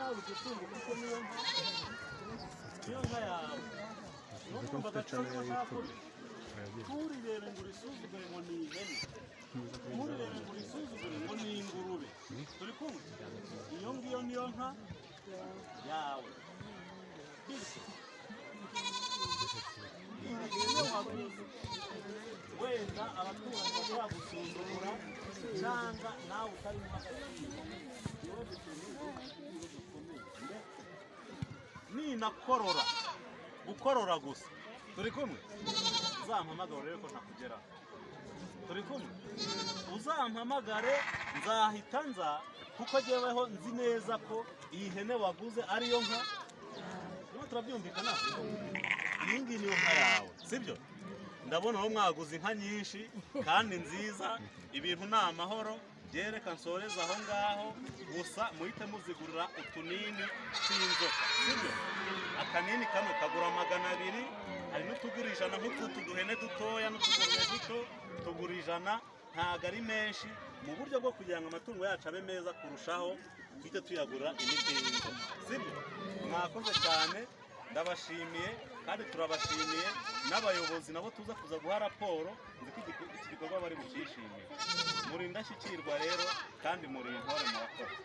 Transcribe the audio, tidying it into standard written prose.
nawe utungo kuko niyo nka yawe numva agaciro k'akuri nturirebe ngo urisuzugure ngo ni ihene nturirebe ngo urisuzugure ngo ni ingurube turi kumwe iyo ngiyo niyo nka yawe wenda abaturanyi bashobora gusuzugura cyangwa nawe utarimo ninakorora gukorora gusa turi kumwe uzampamagare rero ko ntakugeraho turi kumwe uzampamagare nzahita nza kuko jyeweho nzi neza ko iyi hene waguze ariyo nka niba turabyumvikana iyi ngiyi niyo nka yawe sibyo ndabona aho mwaguze inka nyinshi kandi nziza ibintu ni amahoro byereka nsoreza aho ngaho gusa muhite muzigurira utunini tw'inzoka sibyo akanini kamwe kagura 200 hari n'utugura 100 nk'utu duhene dutoya n'utugurune duto tugura 100 ntago ari menshi mu buryo bwo kugira ngo amatungo yacu abe meza kurushaho tujye tuyagura imiti y'inzoka sibyo mwakoze cyane ndabashimiye kandi turabashimiye n'abayobozi nabo tuza kuza guha raporo nzi ko iki gikorwa bari bukishimiye muri indashyikirwa rero kandi muri intore murakoze